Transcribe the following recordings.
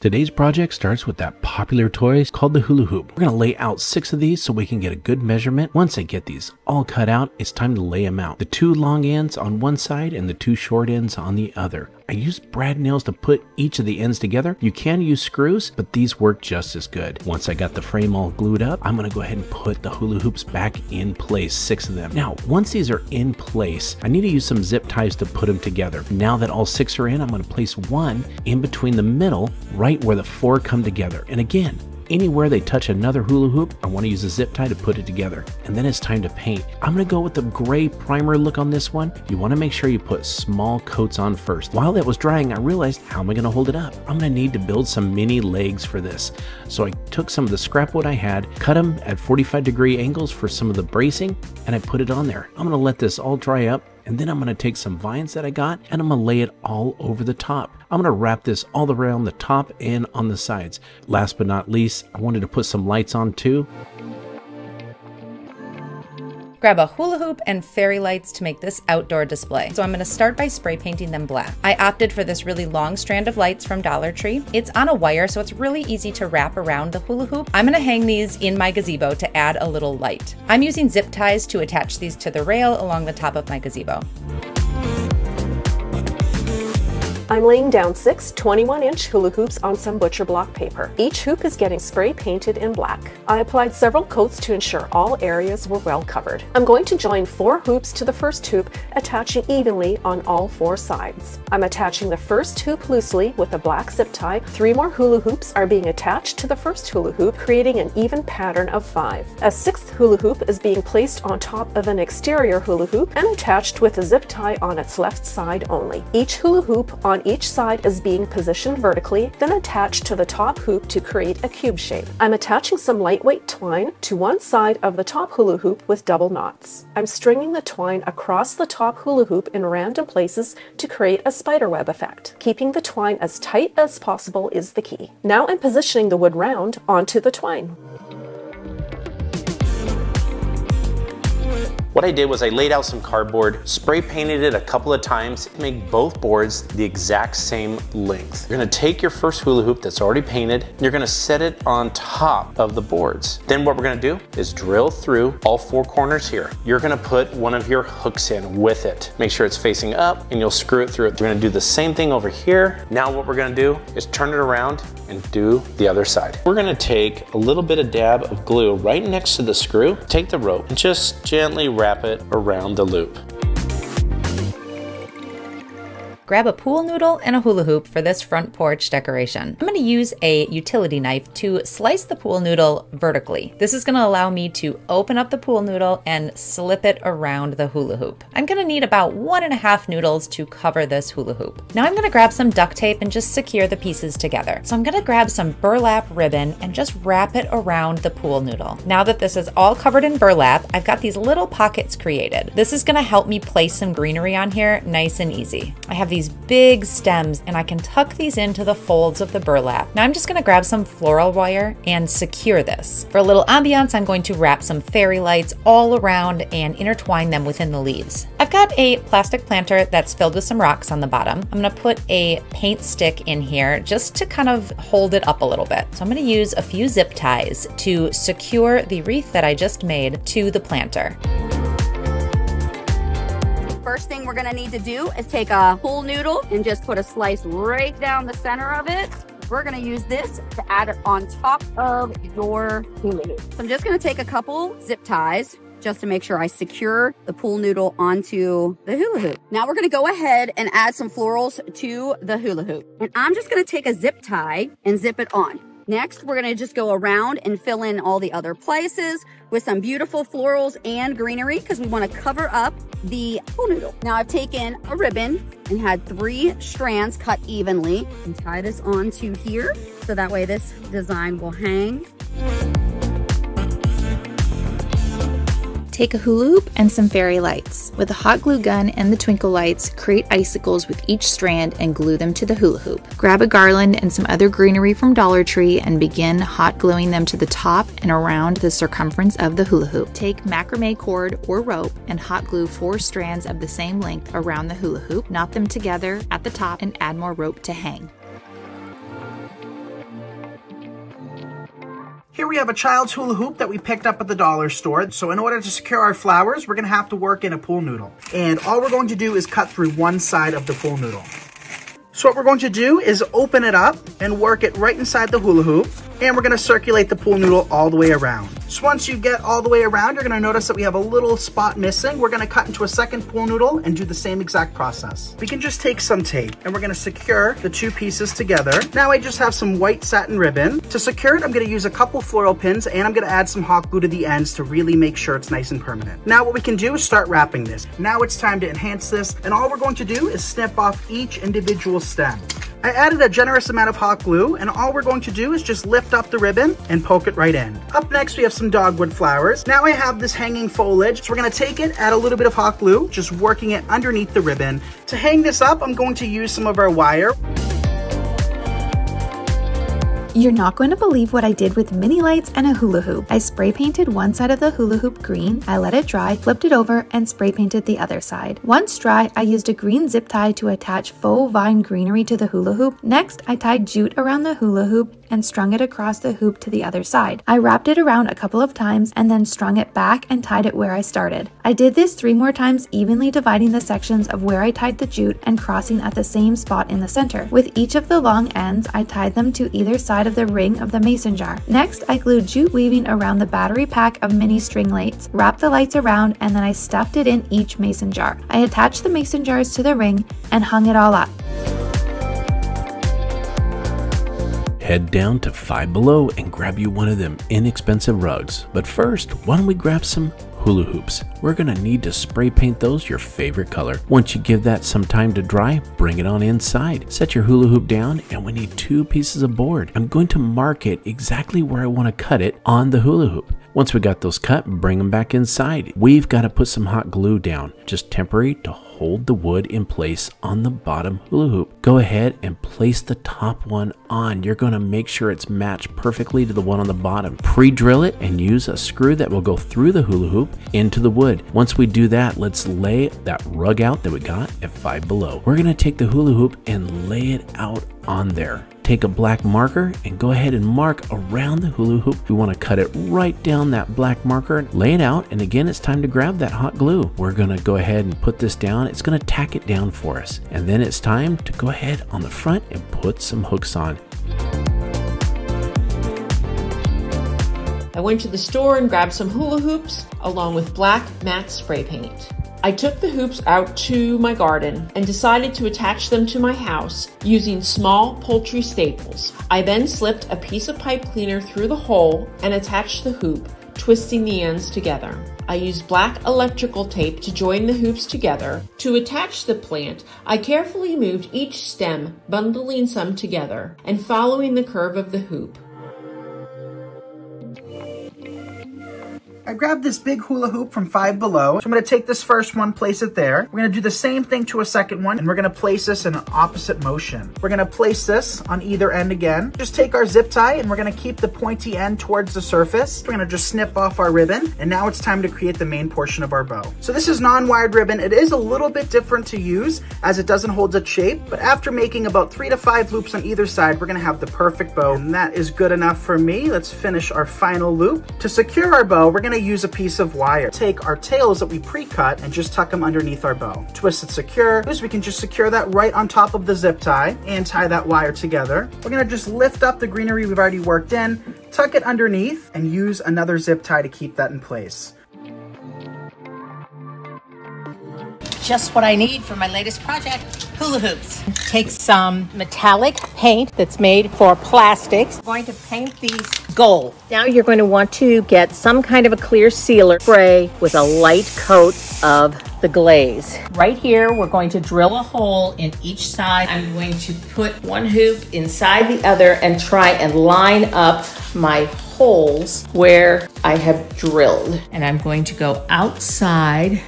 Today's project starts with that popular toy called the hula hoop. We're going to lay out 6 of these so we can get a good measurement. Once I get these all cut out, it's time to lay them out. The 2 long ends on one side and the 2 short ends on the other. I used brad nails to put each of the ends together. You can use screws, but these work just as good. Once I got the frame all glued up, I'm going to go ahead and put the hula hoops back in place, 6 of them. Now, once these are in place, I need to use some zip ties to put them together. Now that all 6 are in, I'm going to place one in between the middle, right where the 4 come together. And again, anywhere they touch another hula hoop, I want to use a zip tie to put it together. And then it's time to paint. I'm going to go with the gray primer look on this one. You want to make sure you put small coats on first. While that was drying, I realized, how am I going to hold it up? I'm going to need to build some mini legs for this. So I took some of the scrap wood I had, cut them at 45-degree angles for some of the bracing, and I put it on there. I'm going to let this all dry up. And then I'm going to take some vines that I got and I'm going to lay it all over the top. I'm going to wrap this all around the top and on the sides. Last but not least, I wanted to put some lights on too. Grab a hula hoop and fairy lights to make this outdoor display. So I'm going to start by spray painting them black. I opted for this really long strand of lights from Dollar Tree. It's on a wire, so it's really easy to wrap around the hula hoop. I'm going to hang these in my gazebo to add a little light. I'm using zip ties to attach these to the rail along the top of my gazebo. I'm laying down 6 21-inch hula hoops on some butcher block paper. Each hoop is getting spray painted in black. I applied several coats to ensure all areas were well covered. I'm going to join 4 hoops to the first hoop, attaching evenly on all 4 sides. I'm attaching the first hoop loosely with a black zip tie. 3 more hula hoops are being attached to the first hula hoop, creating an even pattern of 5. A 6th hula hoop is being placed on top of an exterior hula hoop and attached with a zip tie on its left side only. Each hula hoop on each side is being positioned vertically, then attached to the top hoop to create a cube shape. I'm attaching some lightweight twine to one side of the top hula hoop with double knots. I'm stringing the twine across the top hula hoop in random places to create a spiderweb effect. Keeping the twine as tight as possible is the key. Now I'm positioning the wood round onto the twine. What I did was I laid out some cardboard, spray painted it a couple of times to make both boards the exact same length. You're gonna take your first hula hoop that's already painted, and you're gonna set it on top of the boards. Then what we're gonna do is drill through all 4 corners here. You're gonna put one of your hooks in with it. Make sure it's facing up and you'll screw it through it. We're gonna do the same thing over here. Now what we're gonna do is turn it around and do the other side. We're gonna take a little bit of dab of glue right next to the screw, take the rope and just gently wrap it around the loop. Grab a pool noodle and a hula hoop for this front porch decoration. I'm going to use a utility knife to slice the pool noodle vertically. This is going to allow me to open up the pool noodle and slip it around the hula hoop. I'm going to need about 1.5 noodles to cover this hula hoop. Now I'm going to grab some duct tape and just secure the pieces together. So I'm going to grab some burlap ribbon and just wrap it around the pool noodle. Now that this is all covered in burlap, I've got these little pockets created. This is going to help me place some greenery on here nice and easy. I have these big stems and I can tuck these into the folds of the burlap. Now I'm just going to grab some floral wire and secure this. For a little ambiance, I'm going to wrap some fairy lights all around and intertwine them within the leaves. I've got a plastic planter that's filled with some rocks on the bottom. I'm going to put a paint stick in here just to kind of hold it up a little bit. So I'm going to use a few zip ties to secure the wreath that I just made to the planter. First thing we're gonna need to do is take a pool noodle and just put a slice right down the center of it. We're gonna use this to add it on top of your hula hoop. So I'm just gonna take a couple zip ties just to make sure I secure the pool noodle onto the hula hoop. Now we're gonna go ahead and add some florals to the hula hoop. And I'm just gonna take a zip tie and zip it on. Next, we're gonna just go around and fill in all the other places with some beautiful florals and greenery because we wanna cover up the pool noodle. Now I've taken a ribbon and had 3 strands cut evenly and tie this onto here so that way this design will hang. Take a hula hoop and some fairy lights. With a hot glue gun and the twinkle lights, create icicles with each strand and glue them to the hula hoop. Grab a garland and some other greenery from Dollar Tree and begin hot gluing them to the top and around the circumference of the hula hoop. Take macrame cord or rope and hot glue 4 strands of the same length around the hula hoop. Knot them together at the top and add more rope to hang. Here we have a child's hula hoop that we picked up at the dollar store. So in order to secure our flowers, we're gonna have to work in a pool noodle. And all we're going to do is cut through one side of the pool noodle. So what we're going to do is open it up and work it right inside the hula hoop. And we're gonna circulate the pool noodle all the way around. So once you get all the way around, you're gonna notice that we have a little spot missing. We're gonna cut into a second pool noodle and do the same exact process. We can just take some tape and we're gonna secure the two pieces together. Now I just have some white satin ribbon. To secure it, I'm gonna use a couple floral pins and I'm gonna add some hot glue to the ends to really make sure it's nice and permanent. Now what we can do is start wrapping this. Now it's time to enhance this, and all we're going to do is snip off each individual stem. I added a generous amount of hot glue, and all we're going to do is just lift up the ribbon and poke it right in. Up next, we have some dogwood flowers. Now I have this hanging foliage, so we're gonna take it, add a little bit of hot glue, just working it underneath the ribbon. To hang this up, I'm going to use some of our wire. You're not going to believe what I did with mini lights and a hula hoop. I spray painted one side of the hula hoop green, I let it dry, flipped it over, and spray painted the other side. Once dry, I used a green zip tie to attach faux vine greenery to the hula hoop. Next, I tied jute around the hula hoop and strung it across the hoop to the other side. I wrapped it around a couple of times and then strung it back and tied it where I started. I did this 3 more times, evenly dividing the sections of where I tied the jute and crossing at the same spot in the center. With each of the long ends, I tied them to either side of the ring of the mason jar. Next, I glued jute weaving around the battery pack of mini string lights, wrapped the lights around, and then I stuffed it in each mason jar. I attached the mason jars to the ring and hung it all up. Head down to Five Below and grab you one of them inexpensive rugs. But first, why don't we grab some hula hoops? We're gonna need to spray paint those your favorite color. Once you give that some time to dry, bring it on inside. Set your hula hoop down, and we need 2 pieces of board. I'm going to mark it exactly where I want to cut it on the hula hoop. Once we got those cut, bring them back inside. We've got to put some hot glue down, just temporary, to hold the wood in place on the bottom hula hoop. Go ahead and place the top one on. You're going to make sure it's matched perfectly to the one on the bottom. Pre-drill it and use a screw that will go through the hula hoop into the wood. Once we do that, let's lay that rug out that we got at Five Below. We're going to take the hula hoop and lay it out on there. Take a black marker and go ahead and mark around the hula hoop. We want to cut it right down that black marker, lay it out, and again, it's time to grab that hot glue. We're going to go ahead and put this down. It's going to tack it down for us. And then it's time to go ahead on the front and put some hooks on. I went to the store and grabbed some hula hoops along with black matte spray paint. I took the hoops out to my garden and decided to attach them to my house using small poultry staples. I then slipped a piece of pipe cleaner through the hole and attached the hoop, twisting the ends together. I used black electrical tape to join the hoops together. To attach the plant, I carefully moved each stem, bundling some together and following the curve of the hoop. I grabbed this big hula hoop from Five Below. So I'm gonna take this first one, place it there. We're gonna do the same thing to a second one, and we're gonna place this in an opposite motion. We're gonna place this on either end again. Just take our zip tie and we're gonna keep the pointy end towards the surface. We're gonna just snip off our ribbon, and now it's time to create the main portion of our bow. So this is non-wired ribbon. It is a little bit different to use as it doesn't hold its shape, but after making about 3 to 5 loops on either side, we're gonna have the perfect bow, and that is good enough for me. Let's finish our final loop. To secure our bow, we're gonna use a piece of wire. Take our tails that we pre-cut and just tuck them underneath our bow. Twist it secure. We can just secure that right on top of the zip tie and tie that wire together. We're gonna just lift up the greenery we've already worked in, tuck it underneath, and use another zip tie to keep that in place. Just what I need for my latest project, hula hoops. Take some metallic paint that's made for plastics. I'm going to paint these gold. Now you're going to want to get some kind of a clear sealer spray with a light coat of the glaze. Right here, we're going to drill a hole in each side. I'm going to put one hoop inside the other and try and line up my holes where I have drilled. And I'm going to go outside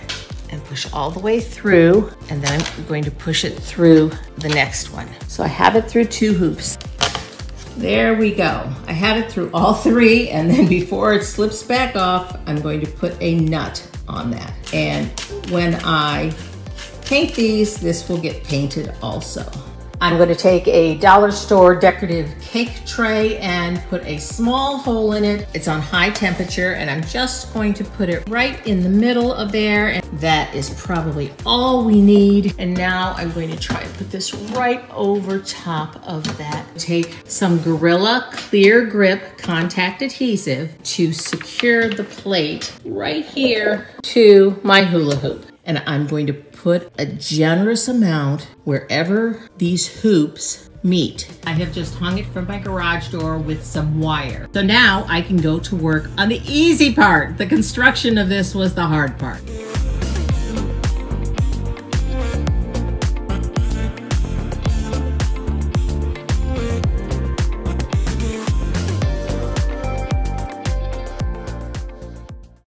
and push all the way through, and then I'm going to push it through the next one. So I have it through 2 hoops. There we go. I have it through all 3, and then before it slips back off, I'm going to put a nut on that. And when I paint these, this will get painted also. I'm going to take a dollar store decorative cake tray and put a small hole in it. It's on high temperature, and I'm just going to put it right in the middle of there. And that is probably all we need. And now I'm going to try and put this right over top of that. Take some Gorilla Clear Grip contact adhesive to secure the plate right here to my hula hoop. And I'm going to put a generous amount wherever these hoops meet. I have just hung it from my garage door with some wire. So now I can go to work on the easy part. The construction of this was the hard part.